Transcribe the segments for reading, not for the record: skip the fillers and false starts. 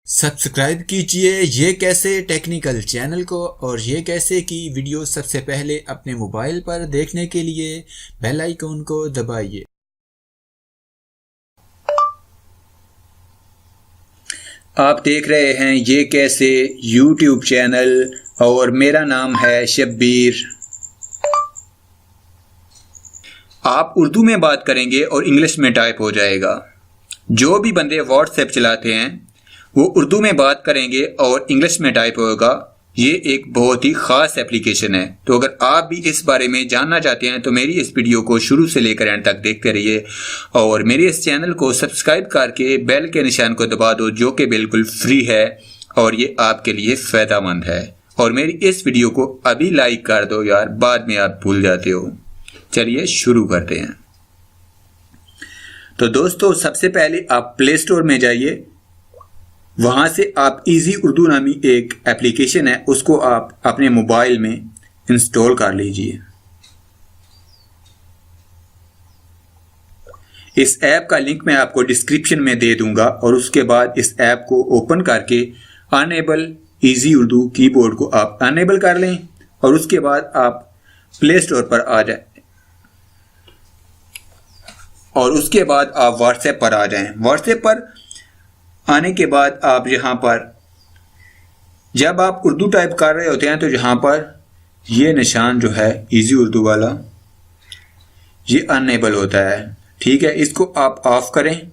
Subscribe कीजिए ये कैसे टेक्निकल चैनल को और ये कैसे की वीडियो सबसे पहले अपने मोबाइल पर देखने के लिए बेल आइकन को दबाइए। आप देख रहे हैं ये कैसे YouTube चैनल और मेरा नाम है शब्बीर। आप उर्दू में बात करेंगे और इंग्लिश में टाइप हो जाएगा। जो भी बंदे व्हाट्सएप चलाते हैं वो उर्दू में बात करेंगे और इंग्लिश में टाइप होगा। ये एक बहुत ही ख़ास एप्लीकेशन है। तो अगर आप भी इस बारे में जानना चाहते हैं तो मेरी इस वीडियो को शुरू से लेकर एंड तक देखते रहिए और मेरे इस चैनल को सब्सक्राइब करके बेल के निशान को दबा दो, जो कि बिल्कुल फ्री है और ये आपके लिए फ़ायदेमंद है। और मेरी इस वीडियो को अभी लाइक कर दो यार, बाद में आप भूल जाते हो। चलिए शुरू करते हैं। तो दोस्तों, सबसे पहले आप प्ले स्टोर में जाइए। वहाँ से आप इजी उर्दू नामी एक एप्लीकेशन है, उसको आप अपने मोबाइल में इंस्टॉल कर लीजिए। इस ऐप का लिंक मैं आपको डिस्क्रिप्शन में दे दूंगा और उसके बाद इस ऐप को ओपन करके अनेबल इजी उर्दू कीबोर्ड को आप अनेबल कर लें और उसके बाद आप प्ले स्टोर पर आ जाए और उसके बाद आप व्हाट्सएप पर आ जाएं। व्हाट्सएप पर आने के बाद आप यहाँ पर जब आप उर्दू टाइप कर रहे होते हैं तो यहाँ पर ये निशान जो है इजी उर्दू वाला, ये अनेबल होता है। ठीक है, इसको आप ऑफ करें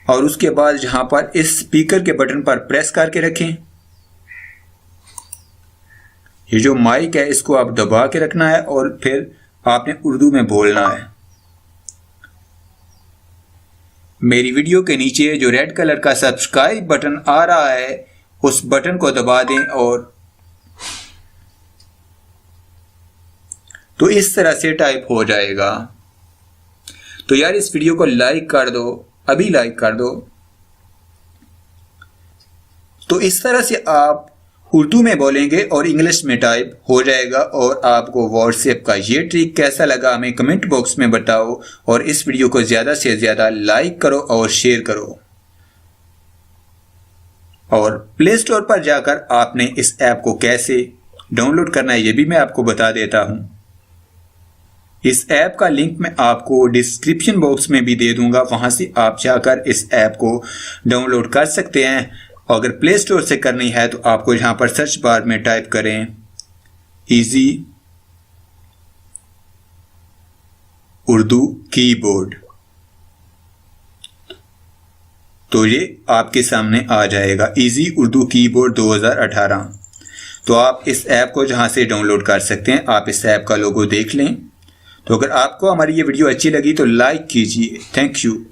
और उसके बाद यहाँ पर इस स्पीकर के बटन पर प्रेस करके रखें। ये जो माइक है इसको आप दबा के रखना है और फिर आपने उर्दू में बोलना है। मेरी वीडियो के नीचे जो रेड कलर का सब्सक्राइब बटन आ रहा है उस बटन को दबा दें और तो इस तरह से टाइप हो जाएगा। तो यार इस वीडियो को लाइक कर दो, अभी लाइक कर दो। तो इस तरह से आप उर्दू में बोलेंगे और इंग्लिश में टाइप हो जाएगा। और आपको व्हाट्सएप का ये ट्रिक कैसा लगा हमें कमेंट बॉक्स में बताओ और इस वीडियो को ज़्यादा से ज़्यादा लाइक करो और शेयर करो। और प्ले स्टोर पर जाकर आपने इस ऐप को कैसे डाउनलोड करना है ये भी मैं आपको बता देता हूँ। इस ऐप का लिंक मैं आपको डिस्क्रिप्शन बॉक्स में भी दे दूंगा, वहाँ से आप जाकर इस ऐप को डाउनलोड कर सकते हैं। अगर प्ले स्टोर से करनी है तो आपको यहाँ पर सर्च बार में टाइप करें इजी उर्दू कीबोर्ड, तो ये आपके सामने आ जाएगा इजी उर्दू कीबोर्ड 2018। तो आप इस ऐप को जहाँ से डाउनलोड कर सकते हैं। आप इस ऐप का लोगो देख लें। तो अगर आपको हमारी ये वीडियो अच्छी लगी तो लाइक कीजिए। Thank you.